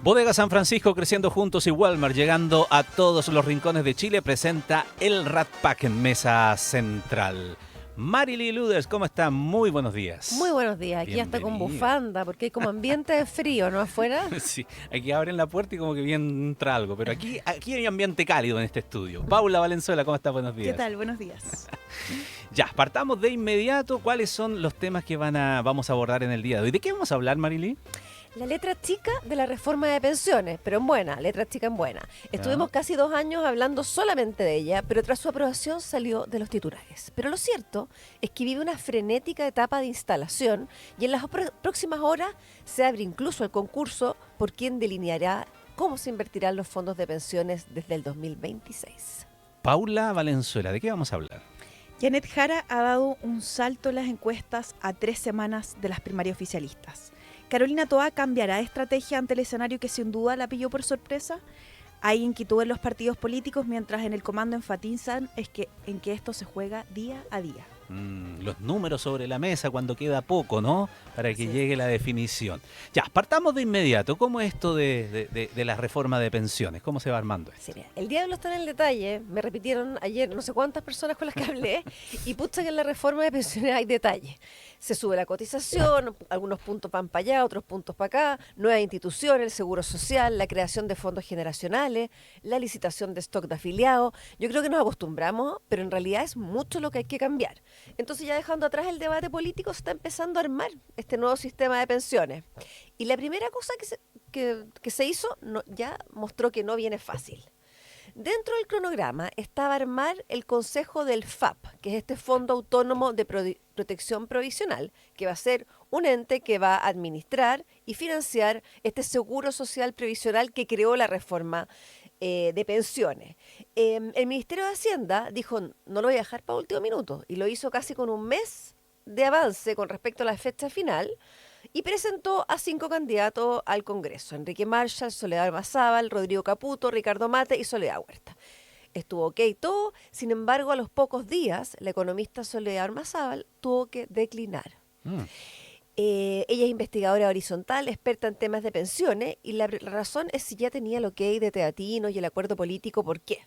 Bodega San Francisco, creciendo juntos, y Walmart, llegando a todos los rincones de Chile, presenta el Rat Pack en Mesa Central. Marily Luders, ¿cómo está? Muy buenos días. Muy buenos días, aquí hasta con bufanda, porque hay como ambiente de frío, ¿no? Afuera. Sí, aquí abren la puerta y como que bien entra algo, pero aquí hay ambiente cálido en este estudio. Paula Valenzuela, ¿cómo está? Buenos días. ¿Qué tal? Buenos días. Ya, partamos de inmediato. ¿Cuáles son los temas que vamos a abordar en el día de hoy? ¿De qué vamos a hablar, Marily? La letra chica de la reforma de pensiones, pero en buena, letra chica en buena. Estuvimos casi 2 años hablando solamente de ella, pero tras su aprobación salió de los titulares. Pero lo cierto es que vive una frenética etapa de instalación y en las próximas horas se abre incluso el concurso por quien delineará cómo se invertirán los fondos de pensiones desde el 2026. Paula Valenzuela, ¿de qué vamos a hablar? Janet Jara ha dado un salto en las encuestas a 3 semanas de las primarias oficialistas. Carolina Toá cambiará de estrategia ante el escenario que sin duda la pilló por sorpresa. Hay inquietud en los partidos políticos, mientras en el comando enfatizan en que esto se juega día a día. Los números sobre la mesa cuando queda poco, ¿no? Para que llegue la definición. Ya, partamos de inmediato. ¿Cómo es esto de la reforma de pensiones? ¿Cómo se va armando esto? Sí, mira, el diablo está en el detalle. Me repitieron ayer no sé cuántas personas con las que hablé y pucha que en la reforma de pensiones hay detalle. Se sube la cotización, algunos puntos van para allá, otros puntos para acá, nuevas instituciones, el seguro social, la creación de fondos generacionales, la licitación de stock de afiliados. Yo creo que nos acostumbramos, pero en realidad es mucho lo que hay que cambiar. Entonces, ya dejando atrás el debate político, se está empezando a armar este nuevo sistema de pensiones. Y la primera cosa que se hizo ya mostró que no viene fácil. Dentro del cronograma estaba armar el consejo del FAP, que es este Fondo Autónomo de Protección Provisional, que va a ser un ente que va a administrar y financiar este seguro social previsional que creó la reforma de pensiones. El Ministerio de Hacienda dijo, no lo voy a dejar para último minuto, y lo hizo casi con un mes de avance con respecto a la fecha final, y presentó a 5 candidatos al Congreso: Enrique Marshall, Soledad Ormazábal, Rodrigo Caputo, Ricardo Mate y Soledad Huerta. Estuvo ok todo, sin embargo, a los pocos días, la economista Soledad Ormazábal tuvo que declinar. Ella es investigadora horizontal, experta en temas de pensiones, y la razón es si ya tenía el ok de Teatinos y el acuerdo político. ¿Por qué?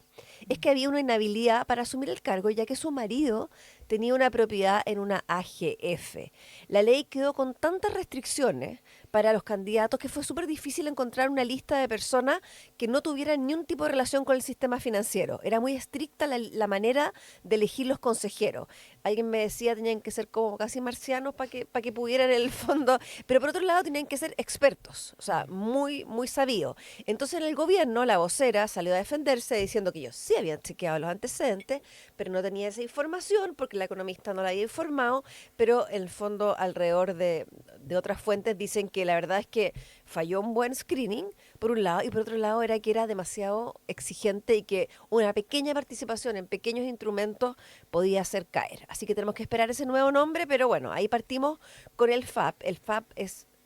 Es que había una inhabilidad para asumir el cargo, ya que su marido tenía una propiedad en una AGF. La ley quedó con tantas restricciones para los candidatos que fue súper difícil encontrar una lista de personas que no tuvieran ni un tipo de relación con el sistema financiero. Era muy estricta la manera de elegir los consejeros. Alguien me decía tenían que ser como casi marcianos para que pudieran en el fondo, pero por otro lado tenían que ser expertos, o sea, muy, muy sabidos. Entonces en el gobierno la vocera salió a defenderse diciendo que ellos sí habían chequeado los antecedentes, pero no tenía esa información porque la economista no la había informado, pero en el fondo alrededor de otras fuentes dicen que la verdad es que falló un buen screening, por un lado, y por otro lado era que era demasiado exigente y que una pequeña participación en pequeños instrumentos podía hacer caer. Así que tenemos que esperar ese nuevo nombre, pero bueno, ahí partimos con el FAP. El FAP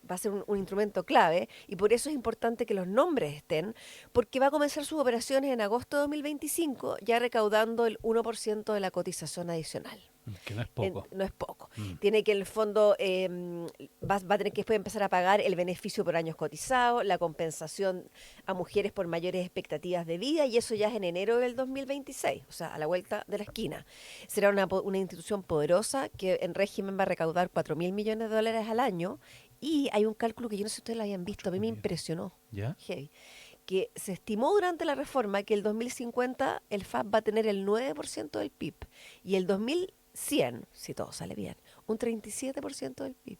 va a ser un instrumento clave, y por eso es importante que los nombres estén, porque va a comenzar sus operaciones en agosto de 2025, ya recaudando el 1% de la cotización adicional. Que no es poco. No es poco. Tiene que en el fondo va a tener que después empezar a pagar el beneficio por años cotizados, la compensación a mujeres por mayores expectativas de vida, y eso ya es en enero del 2026, o sea, a la vuelta de la esquina. Será una institución poderosa que en régimen va a recaudar 4.000 millones de dólares al año, y hay un cálculo que yo no sé si ustedes lo hayan visto, a mí me impresionó. ¿Ya? Heavy, que se estimó durante la reforma que el 2050 el FAP va a tener el 9% del PIB, y el 2100, si todo sale bien, un 37% del PIB.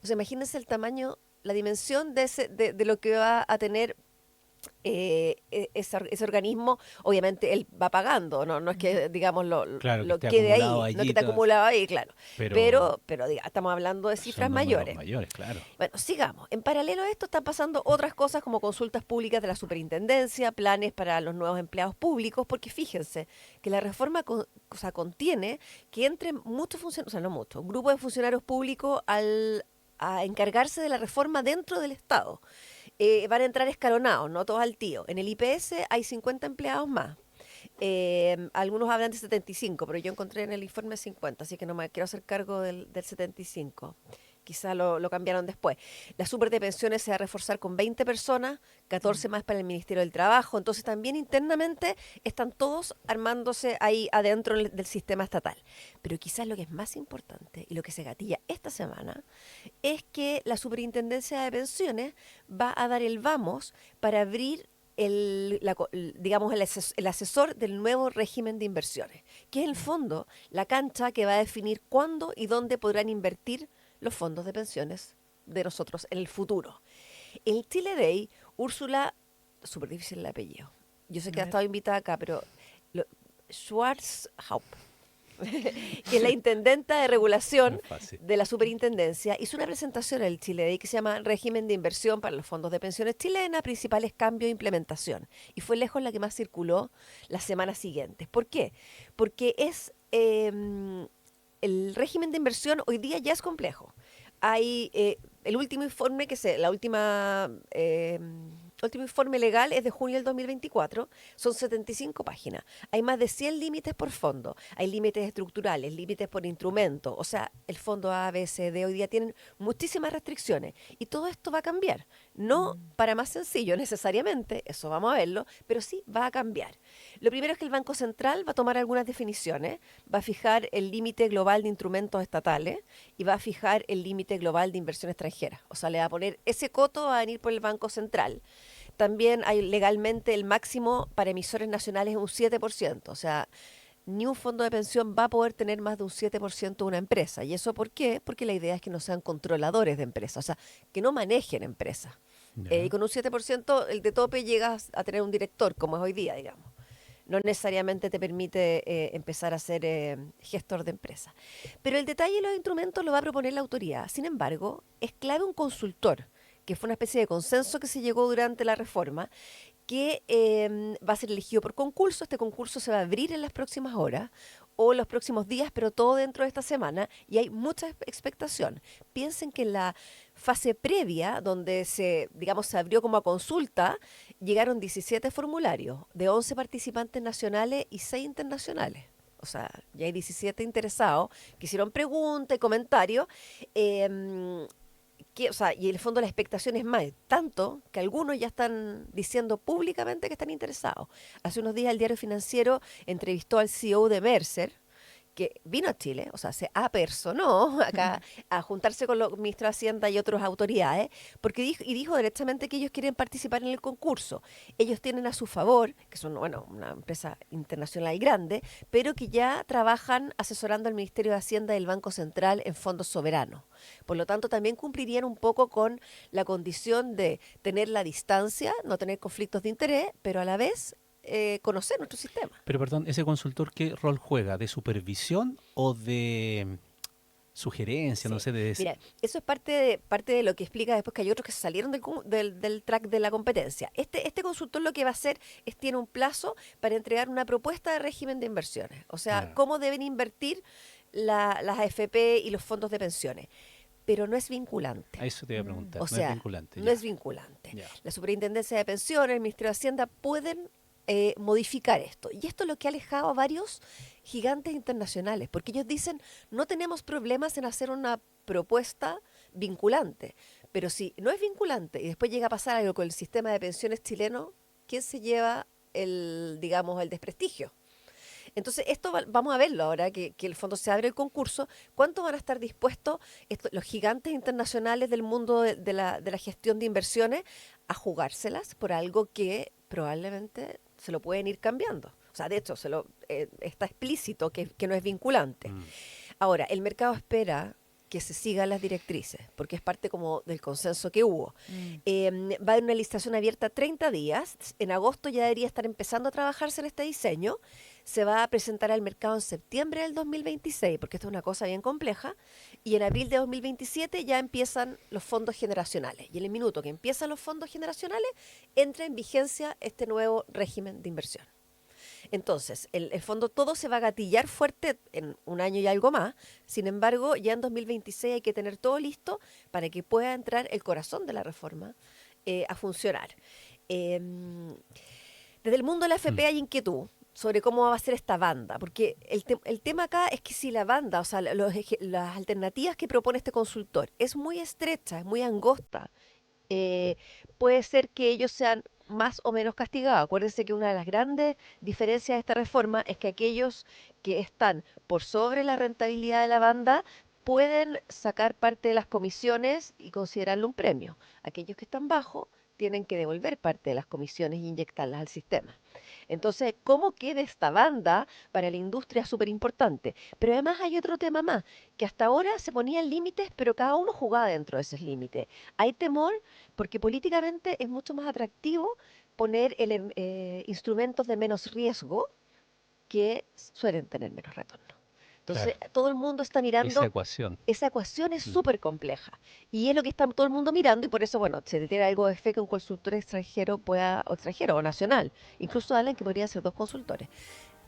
O sea, imagínense el tamaño, la dimensión de lo que va a tener ese organismo. Obviamente él va pagando, no es que digamos Claro, lo que quede ahí, allí no que está acumulado ahí, claro. Pero Estamos hablando de cifras son números mayores. mayores, claro. Bueno, sigamos. En paralelo a esto están pasando otras cosas como consultas públicas de la superintendencia, planes para los nuevos empleados públicos, porque fíjense que la reforma contiene que entre muchos funcionarios, o sea, no muchos, un grupo de funcionarios públicos a encargarse de la reforma dentro del Estado. Van a entrar escalonados, no todos al tío. En el IPS hay 50 empleados más. Algunos hablan de 75, pero yo encontré en el informe 50, así que no me quiero hacer cargo del 75. quizá lo cambiaron después. La super de pensiones se va a reforzar con 20 personas, 14 más para el Ministerio del Trabajo. Entonces también internamente están todos armándose ahí adentro del sistema estatal. Pero quizás lo que es más importante y lo que se gatilla esta semana es que la Superintendencia de Pensiones va a dar el vamos para abrir digamos, el asesor del nuevo régimen de inversiones, que es en el fondo la cancha que va a definir cuándo y dónde podrán invertir los fondos de pensiones de nosotros en el futuro. En Chile Day, Úrsula, súper difícil el apellido, yo sé que ha estado invitada acá, pero Schwarzhaupt, que es la intendenta de regulación de la superintendencia, hizo una presentación en el Chile Day que se llama Régimen de Inversión para los Fondos de Pensiones Chilenas, principales cambios e implementación. Y fue lejos la que más circuló las semanas siguientes. ¿Por qué? Porque es el régimen de inversión hoy día ya es complejo. Hay el último informe último informe legal es de junio del 2024, son 75 páginas. Hay más de 100 límites por fondo, hay límites estructurales, límites por instrumento, o sea, el fondo A, B, C, D hoy día tienen muchísimas restricciones y todo esto va a cambiar. No para más sencillo necesariamente, eso vamos a verlo, pero sí va a cambiar. Lo primero es que el Banco Central va a tomar algunas definiciones, va a fijar el límite global de instrumentos estatales y va a fijar el límite global de inversión extranjera. O sea, le va a poner ese coto, va a venir por el Banco Central. También hay legalmente el máximo para emisores nacionales es un 7%, o sea, ni un fondo de pensión va a poder tener más de un 7% de una empresa. ¿Y eso por qué? Porque la idea es que no sean controladores de empresas, o sea, que no manejen empresas. Y con un 7% el de tope llegas a tener un director, como es hoy día, digamos. No necesariamente te permite empezar a ser gestor de empresa. Pero el detalle de los instrumentos lo va a proponer la autoridad. Sin embargo, es clave un consultor, que fue una especie de consenso que se llegó durante la reforma, que va a ser elegido por concurso. Este concurso se va a abrir en las próximas horas o los próximos días, pero todo dentro de esta semana, y hay mucha expectación. Piensen que en la fase previa, donde se abrió como a consulta, llegaron 17 formularios de 11 participantes nacionales y 6 internacionales. O sea, ya hay 17 interesados que hicieron preguntas y comentarios. Y en el fondo la expectación es más, tanto que algunos ya están diciendo públicamente que están interesados. Hace unos días el Diario Financiero entrevistó al CEO de Mercer, que vino a Chile, o sea, se apersonó acá a juntarse con los ministros de Hacienda y otras autoridades, porque dijo directamente que ellos quieren participar en el concurso. Ellos tienen a su favor, que son, una empresa internacional grande, pero que ya trabajan asesorando al Ministerio de Hacienda y el Banco Central en fondos soberanos. Por lo tanto, también cumplirían un poco con la condición de tener la distancia, no tener conflictos de interés, pero a la vez conocer nuestro sistema. Pero perdón, ¿ese consultor qué rol juega? ¿De supervisión o de sugerencia? Sí. No sé, Mira, eso es parte de lo que explica después que hay otros que se salieron del track de la competencia. Este consultor lo que va a hacer es tiene un plazo para entregar una propuesta de régimen de inversiones. O sea, cómo deben invertir las AFP y los fondos de pensiones. Pero no es vinculante. A eso te iba a preguntar. O sea, no es vinculante. No es vinculante. La Superintendencia de Pensiones, el Ministerio de Hacienda pueden modificar esto. Y esto es lo que ha alejado a varios gigantes internacionales, porque ellos dicen, no tenemos problemas en hacer una propuesta vinculante, pero si no es vinculante y después llega a pasar algo con el sistema de pensiones chileno, ¿quién se lleva el desprestigio? Entonces, esto vamos a verlo ahora que el fondo se abre el concurso. ¿Cuánto van a estar dispuestos los gigantes internacionales del mundo de la gestión de inversiones a jugárselas por algo que probablemente se lo pueden ir cambiando? O sea, de hecho, está explícito que no es vinculante. Ahora, el mercado espera que se sigan las directrices, porque es parte como del consenso que hubo. Va a haber una licitación abierta 30 días. En agosto ya debería estar empezando a trabajarse en este diseño. Se va a presentar al mercado en septiembre del 2026, porque esto es una cosa bien compleja. Y en abril de 2027 ya empiezan los fondos generacionales. Y en el minuto que empiezan los fondos generacionales, entra en vigencia este nuevo régimen de inversión. Entonces, el fondo todo se va a gatillar fuerte en un año y algo más. Sin embargo, ya en 2026 hay que tener todo listo para que pueda entrar el corazón de la reforma a funcionar. Desde el mundo de la AFP hay inquietud sobre cómo va a ser esta banda, porque el tema acá es que si la banda, o sea, las alternativas que propone este consultor es muy estrecha, es muy angosta, eh, puede ser que ellos sean más o menos castigados. Acuérdense que una de las grandes diferencias de esta reforma es que aquellos que están por sobre la rentabilidad de la banda pueden sacar parte de las comisiones y considerarlo un premio. Aquellos que están bajo tienen que devolver parte de las comisiones e inyectarlas al sistema. Entonces, ¿cómo queda esta banda para la industria es súper importante? Pero además hay otro tema más, que hasta ahora se ponían límites, pero cada uno jugaba dentro de esos límites. Hay temor porque políticamente es mucho más atractivo poner instrumentos de menos riesgo que suelen tener menos retorno. Entonces, Claro. todo el mundo está Esa mirando, ecuación. esa ecuación es Mm. súper compleja y es lo que está todo el mundo mirando y por eso, bueno, se tiene algo de fe que un consultor extranjero pueda, o extranjero o nacional, incluso alguien que podría ser dos consultores,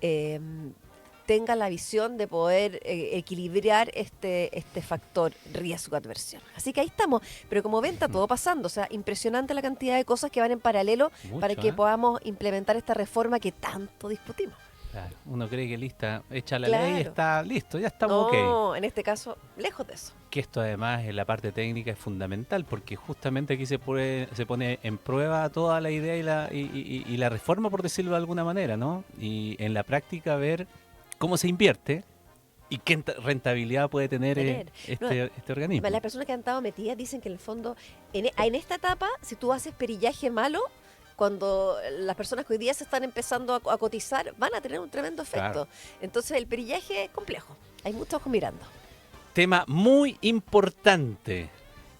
eh, tenga la visión de poder equilibrar este factor riesgo-adversión. Así que ahí estamos, pero como ven, está todo pasando, o sea, impresionante la cantidad de cosas que van en paralelo para Mucho, que ¿eh? podamos implementar esta reforma que tanto discutimos. Claro. Uno cree que lista, hecha la ley, Claro. está listo, ya estamos ok. No, en este caso, lejos de eso. Que esto además en la parte técnica es fundamental porque justamente aquí se pone en prueba toda la idea y la reforma, por decirlo de alguna manera, ¿no? Y en la práctica ver cómo se invierte y qué rentabilidad puede tener No, este organismo. las personas que han estado metidas dicen que en el fondo, en esta etapa, si tú haces perillaje malo, cuando las personas que hoy día se están empezando a cotizar, van a tener un tremendo efecto. Claro. Entonces el perillaje es complejo. Hay muchos ojos mirando. Tema muy importante,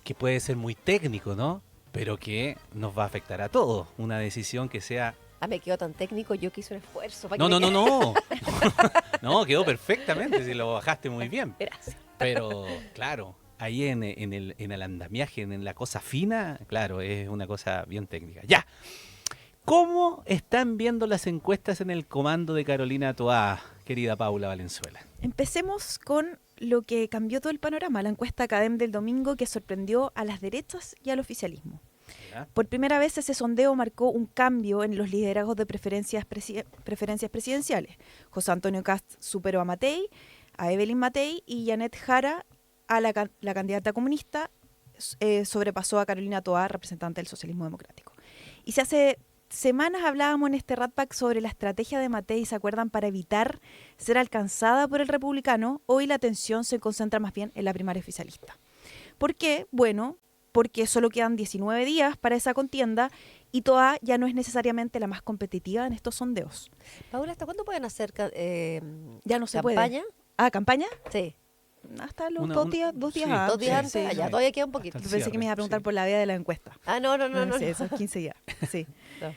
que puede ser muy técnico, ¿no? Pero que nos va a afectar a todos. Una decisión que sea... Ah, me quedó tan técnico, yo que hice un esfuerzo. Para No, que no, me no, no. No, quedó perfectamente, si lo bajaste muy bien. Gracias. Pero, claro, ahí en el andamiaje, en la cosa fina, claro, es una cosa bien técnica. Ya. ¿Cómo están viendo las encuestas en el comando de Carolina Toá, querida Paula Valenzuela? Empecemos con lo que cambió todo el panorama, la encuesta Academ del domingo que sorprendió a las derechas y al oficialismo. ¿Ya? Por primera vez ese sondeo marcó un cambio en los liderazgos de preferencias presidenciales. José Antonio Cast superó a Matei, a Evelyn Matei, y Janet Jara, a la candidata comunista, sobrepasó a Carolina Toá, representante del socialismo democrático. Y si hace semanas hablábamos en este Rat Pack sobre la estrategia de Matei, ¿se acuerdan?, para evitar ser alcanzada por el republicano. Hoy la atención se concentra más bien en la primaria oficialista. ¿Por qué? Bueno, porque solo quedan 19 días para esa contienda y Toá ya no es necesariamente la más competitiva en estos sondeos. Paula, ¿hasta cuándo pueden hacer Ya no se puede. campaña? Ah, ¿campaña? Sí. Hasta los Una- dos un- días sí, antes. ¿Dos días antes? Sí, Ah, ya, sí. todavía queda un poquito. Hasta el Pensé que me iba a preguntar sí. por la vía de la encuesta. Ah, no. Sí, esos 15 días. Sí. No.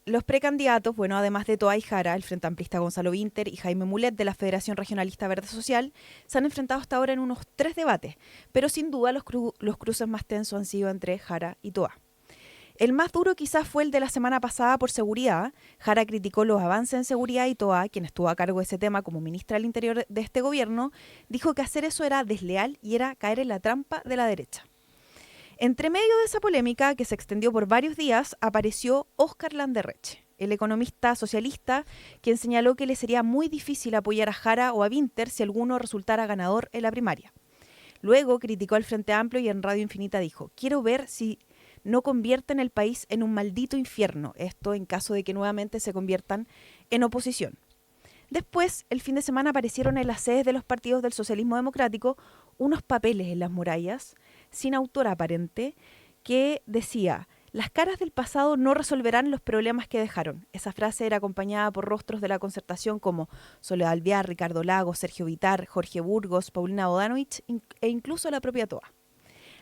Los precandidatos, bueno, además de Toá y Jara, el Frente Amplista Gonzalo Vinter y Jaime Mulet de la Federación Regionalista Verde Social, se han enfrentado hasta ahora en unos 3 debates, pero sin duda los cruces más tensos han sido entre Jara y Toá. El más duro quizás fue el de la semana pasada por seguridad. Jara criticó los avances en seguridad y Toá, quien estuvo a cargo de ese tema como ministra del Interior de este gobierno, dijo que hacer eso era desleal y era caer en la trampa de la derecha. Entre medio de esa polémica, que se extendió por varios días, apareció Óscar Landerreche, el economista socialista, quien señaló que le sería muy difícil apoyar a Jara o a Vinter si alguno resultara ganador en la primaria. Luego criticó al Frente Amplio y en Radio Infinita dijo: quiero ver si no convierten el país en un maldito infierno, esto en caso de que nuevamente se conviertan en oposición. Después, el fin de semana aparecieron en las sedes de los partidos del socialismo democrático unos papeles en las murallas, sin autor aparente, que decía: las caras del pasado no resolverán los problemas que dejaron. Esa frase era acompañada por rostros de la concertación como Soledad Alvear, Ricardo Lagos, Sergio Vitar, Jorge Burgos, Paulina Bodanovich e incluso la propia Toá.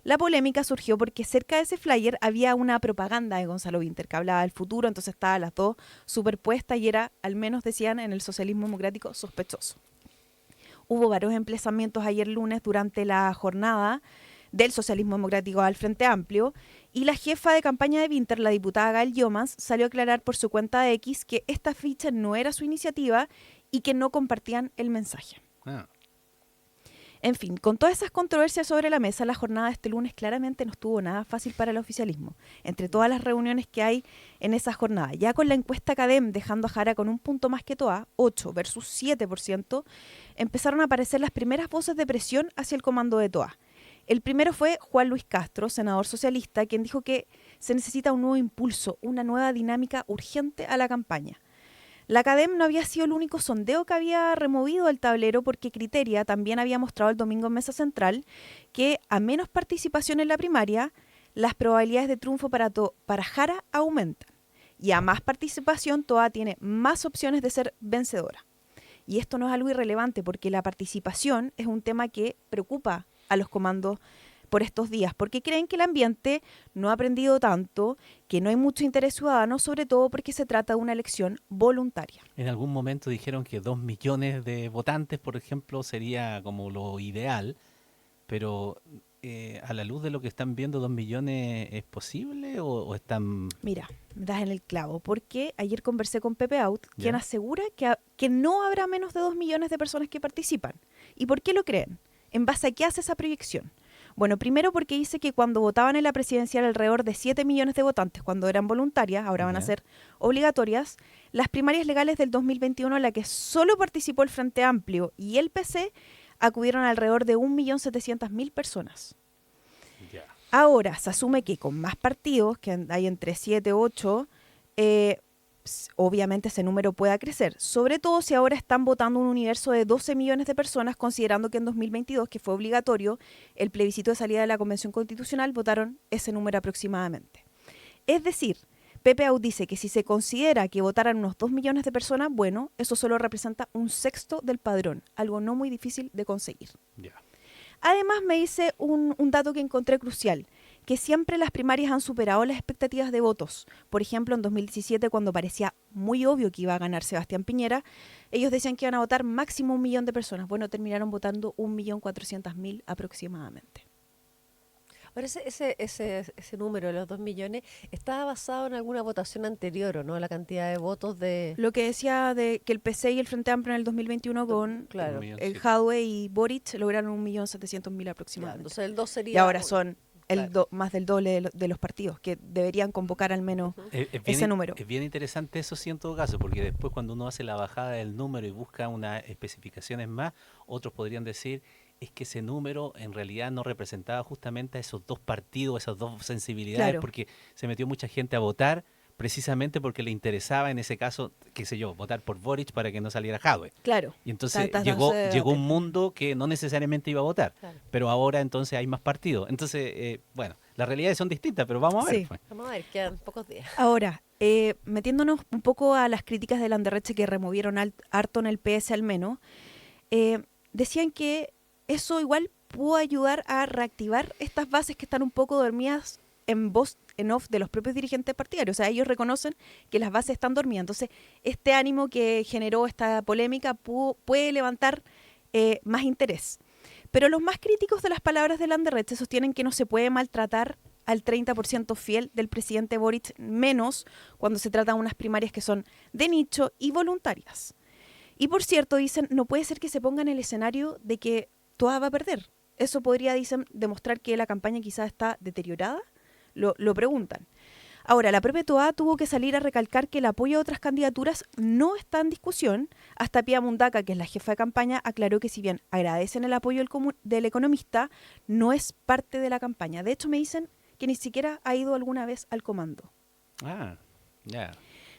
La polémica surgió porque cerca de ese flyer había una propaganda de Gonzalo Vinter que hablaba del futuro, entonces estaban las dos superpuestas y era, al menos decían en el socialismo democrático, sospechoso. Hubo varios emplazamientos ayer lunes durante la jornada del socialismo democrático al Frente Amplio y la jefa de campaña de Vinter, la diputada Gael Yomas, salió a aclarar por su cuenta de X que esta ficha no era su iniciativa y que no compartían el mensaje. Ah, En fin, con todas esas controversias sobre la mesa, la jornada de este lunes claramente no estuvo nada fácil para el oficialismo. Entre todas las reuniones que hay en esa jornada, ya con la encuesta CADEM dejando a Jara con un punto más que Toa, 8 versus 7%, empezaron a aparecer las primeras voces de presión hacia el comando de Toa. El primero fue Juan Luis Castro, senador socialista, quien dijo que se necesita un nuevo impulso, una nueva dinámica urgente a la campaña. La CADEM no había sido el único sondeo que había removido el tablero, porque Criteria también había mostrado el domingo en Mesa Central que a menos participación en la primaria, las probabilidades de triunfo para Jara aumentan. Y a más participación, Toa tiene más opciones de ser vencedora. Y esto no es algo irrelevante, porque la participación es un tema que preocupa a los comandos por estos días, porque creen que el ambiente no ha aprendido tanto, que no hay mucho interés ciudadano, sobre todo porque se trata de una elección voluntaria. En algún momento dijeron que 2 millones de votantes, por ejemplo, sería como lo ideal, pero a la luz de lo que están viendo, 2 millones, ¿es posible o están...? Mira, me das en el clavo, porque ayer conversé con Pepe Out, quien ¿Ya? asegura que no habrá menos de 2 millones de personas que participan. ¿Y por qué lo creen? ¿En base a qué hace esa proyección? Bueno, primero porque dice que cuando votaban en la presidencial alrededor de 7 millones de votantes, cuando eran voluntarias, ahora van a Ya. ser obligatorias, las primarias legales del 2021, en la que solo participó el Frente Amplio y el PC, acudieron alrededor de 1.700.000 personas. Ya. Ahora, se asume que con más partidos, que hay entre 7 o 8, obviamente ese número pueda crecer. Sobre todo si ahora están votando un universo de 12 millones de personas, considerando que en 2022, que fue obligatorio, el plebiscito de salida de la Convención Constitucional, votaron ese número aproximadamente. Es decir, Pepe Out dice que si se considera que votaran unos 2 millones de personas, bueno, eso solo representa un sexto del padrón, algo no muy difícil de conseguir. Ya. Además, me dice un dato que encontré crucial, que siempre las primarias han superado las expectativas de votos. Por ejemplo, en 2017, cuando parecía muy obvio que iba a ganar Sebastián Piñera, ellos decían que iban a votar máximo 1 millón de personas. Bueno, terminaron votando 1.400.000 aproximadamente. Ahora, ese número de los 2 millones estaba basado en alguna votación anterior, ¿o no? La cantidad de votos de... Lo que decía de que el PC y el Frente Amplio en el 2021 con Claro. el Jadwe y Boric lograron 1.700.000 Ya, aproximadamente. entonces el 2 sería... Y ahora son Claro. más del doble de los partidos, que deberían convocar al menos ese número. Es bien interesante eso, sí, en todo caso, porque después cuando uno hace la bajada del número y busca unas especificaciones más, otros podrían decir es que ese número en realidad no representaba justamente a esos dos partidos, esas dos sensibilidades, Claro. porque se metió mucha gente a votar precisamente porque le interesaba, en ese caso, qué sé yo, votar por Boric para que no saliera Jadwe. Claro. Y entonces Está llegó dándose debate. un mundo que no necesariamente iba a votar, Claro. pero ahora entonces hay más partidos. Entonces, bueno, las realidades son distintas, pero vamos a ver. Sí. Pues. Vamos a ver, quedan pocos días. Ahora, metiéndonos un poco a las críticas de Landerreche, que removieron harto en el PS al menos, decían que eso igual pudo ayudar a reactivar estas bases que están un poco dormidas en voz en off de los propios dirigentes partidarios. O sea, ellos reconocen que las bases están dormidas. Entonces, este ánimo que generó esta polémica puede levantar más interés. Pero los más críticos de las palabras de Landerreche sostienen que no se puede maltratar al 30% fiel del presidente Boric, menos cuando se trata de unas primarias que son de nicho y voluntarias. Y por cierto, dicen, no puede ser que se ponga en el escenario de que Toa va a perder. Eso podría, dicen, demostrar que la campaña quizás está deteriorada. Lo preguntan. Ahora, la propia Toa tuvo que salir a recalcar que el apoyo a otras candidaturas no está en discusión. Hasta Pía Mundaca, que es la jefa de campaña, aclaró que si bien agradecen el apoyo del economista, no es parte de la campaña. De hecho, me dicen que ni siquiera ha ido alguna vez al comando. Ah, ya.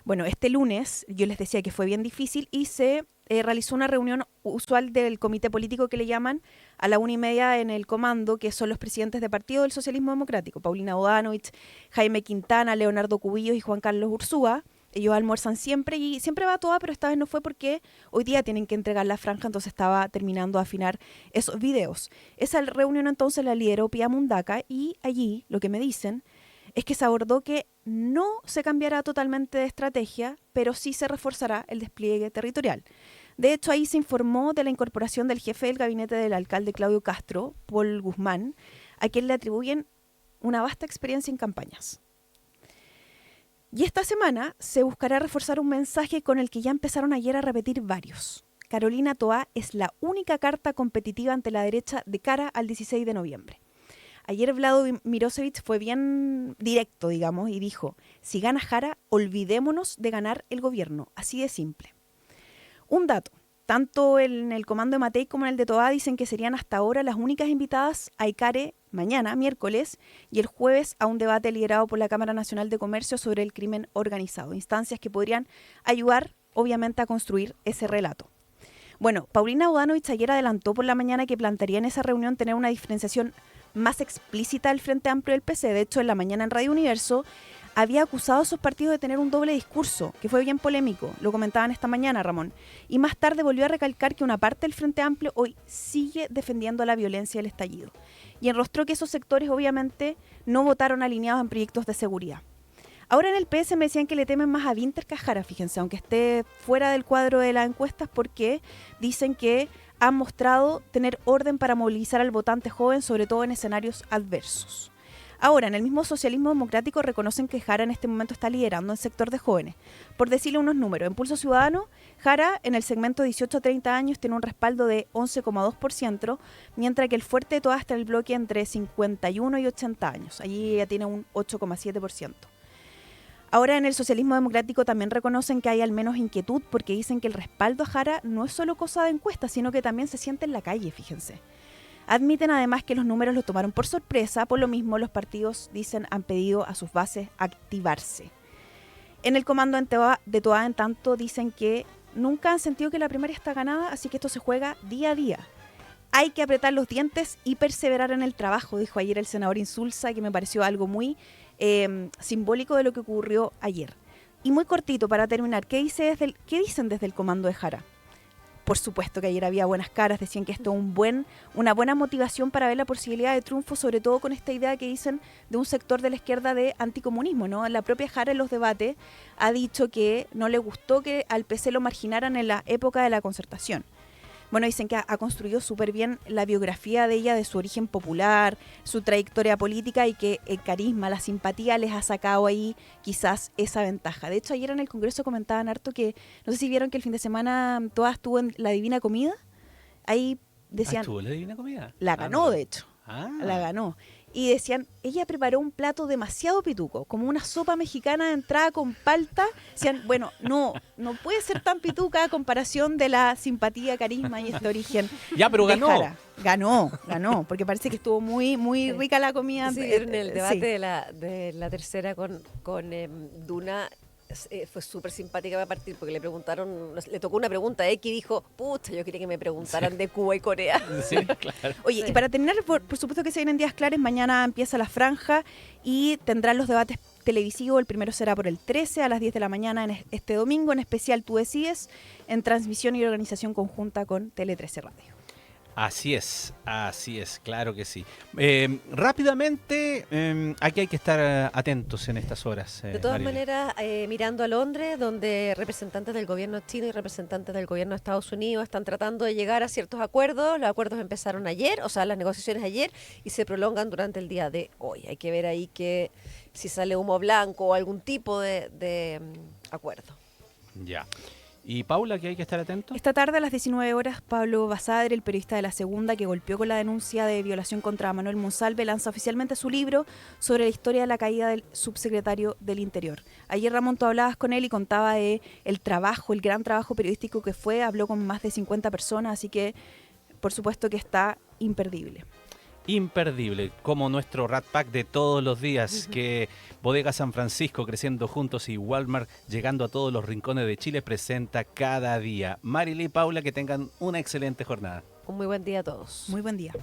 Bueno, este lunes yo les decía que fue bien difícil y se realizó una reunión usual del comité político que le llaman a la 1:30 en el comando, que son los presidentes de partido del Socialismo Democrático, Paulina Bodanovich, Jaime Quintana, Leonardo Cubillos y Juan Carlos Ursúa. Ellos almuerzan siempre y siempre va Toa, pero esta vez no fue porque hoy día tienen que entregar la franja, entonces estaba terminando de afinar esos videos. Esa reunión entonces la lideró Pía Mundaca y allí lo que me dicen es que se abordó que no se cambiará totalmente de estrategia, pero sí se reforzará el despliegue territorial. De hecho, ahí se informó de la incorporación del jefe del gabinete del alcalde Claudio Castro, Paul Guzmán, a quien le atribuyen una vasta experiencia en campañas. Y esta semana se buscará reforzar un mensaje con el que ya empezaron ayer a repetir varios. Carolina Toá es la única carta competitiva ante la derecha de cara al 16 de noviembre. Ayer Vlado Mirosevic fue bien directo, digamos, y dijo, si gana Jara, olvidémonos de ganar el gobierno, así de simple. Un dato, tanto en el comando de Matei como en el de Toá dicen que serían hasta ahora las únicas invitadas a ICARE mañana, miércoles, y el jueves a un debate liderado por la Cámara Nacional de Comercio sobre el crimen organizado, instancias que podrían ayudar, obviamente, a construir ese relato. Bueno, Paulina Bodanovich ayer adelantó por la mañana que plantearía en esa reunión tener una diferenciación más explícita del Frente Amplio del PC. De hecho, en la mañana en Radio Universo había acusado a esos partidos de tener un doble discurso, que fue bien polémico, lo comentaban esta mañana, Ramón. Y más tarde volvió a recalcar que una parte del Frente Amplio hoy sigue defendiendo la violencia del estallido. Y enrostró que esos sectores obviamente no votaron alineados en proyectos de seguridad. Ahora en el PS me decían que le temen más a Vinter que a Jara, fíjense, aunque esté fuera del cuadro de las encuestas, porque dicen que han mostrado tener orden para movilizar al votante joven, sobre todo en escenarios adversos. Ahora, en el mismo socialismo democrático reconocen que Jara en este momento está liderando el sector de jóvenes. Por decirle unos números, en Pulso Ciudadano, Jara en el segmento 18 a 30 años tiene un respaldo de 11,2%, mientras que el fuerte de todas está en el bloque entre 51 y 80 años. Allí ya tiene un 8,7%. Ahora en el socialismo democrático también reconocen que hay al menos inquietud porque dicen que el respaldo a Jara no es solo cosa de encuestas, sino que también se siente en la calle, fíjense. Admiten además que los números los tomaron por sorpresa, por lo mismo los partidos, dicen, han pedido a sus bases activarse. En el comando de Toá, en tanto, dicen que nunca han sentido que la primaria está ganada, así que esto se juega día a día. Hay que apretar los dientes y perseverar en el trabajo, dijo ayer el senador Insulza, que me pareció algo muy simbólico de lo que ocurrió ayer. Y muy cortito para terminar, ¿qué dicen desde el comando de Jara? Por supuesto que ayer había buenas caras, decían que esto es una buena motivación para ver la posibilidad de triunfo, sobre todo con esta idea que dicen de un sector de la izquierda de anticomunismo, ¿no? La propia Jara en los debates ha dicho que no le gustó que al PC lo marginaran en la época de la Concertación. Bueno, dicen que ha construido súper bien la biografía de ella, de su origen popular, su trayectoria política y que el carisma, la simpatía les ha sacado ahí quizás esa ventaja. De hecho, ayer en el Congreso comentaban harto que, no sé si vieron que el fin de semana todas estuvo en La Divina Comida. Ahí decían... ¿Estuvo en La Divina Comida? La ganó, de hecho. La La ganó. Y decían, ella preparó un plato demasiado pituco, como una sopa mexicana de entrada con palta. Decían, bueno, no puede ser tan pituca a comparación de la simpatía, carisma y este origen. Ya, pero de ganó. Jara. Ganó, porque parece que estuvo muy rica la comida. Sí, en el debate sí. de la tercera con Duna. Fue súper simpática para partir porque le preguntaron, le tocó una pregunta X y dijo, pucha, yo quería que me preguntaran de Cuba y Corea. Sí, claro. Oye, Sí. y para terminar, por supuesto que se vienen días claros, mañana empieza la franja y tendrán los debates televisivos. El primero será por el 13 a las 10 de la mañana este domingo, en especial Tú Decides, en transmisión y organización conjunta con Tele 13 Radio. Así es, claro que sí. Rápidamente, aquí hay que estar atentos en estas horas. De todas Marilyn. maneras, mirando a Londres, donde representantes del gobierno chino y representantes del gobierno de Estados Unidos están tratando de llegar a ciertos acuerdos. Los acuerdos empezaron ayer, o sea, las negociaciones ayer, y se prolongan durante el día de hoy. Hay que ver ahí que si sale humo blanco o algún tipo de acuerdo. Ya. ¿Y Paula, que hay que estar atento? Esta tarde a las 19 horas, Pablo Basadre, el periodista de La Segunda, que golpeó con la denuncia de violación contra Manuel Monsalve, lanza oficialmente su libro sobre la historia de la caída del subsecretario del Interior. Ayer, Ramón, tú hablabas con él y contaba de el gran trabajo periodístico que fue, habló con más de 50 personas, así que por supuesto que está imperdible. Imperdible, como nuestro Rat Pack de todos los días, que Bodega San Francisco, creciendo juntos, y Walmart, llegando a todos los rincones de Chile, presenta cada día. Marilyn y Paula, que tengan una excelente jornada. Un muy buen día a todos. Muy buen día.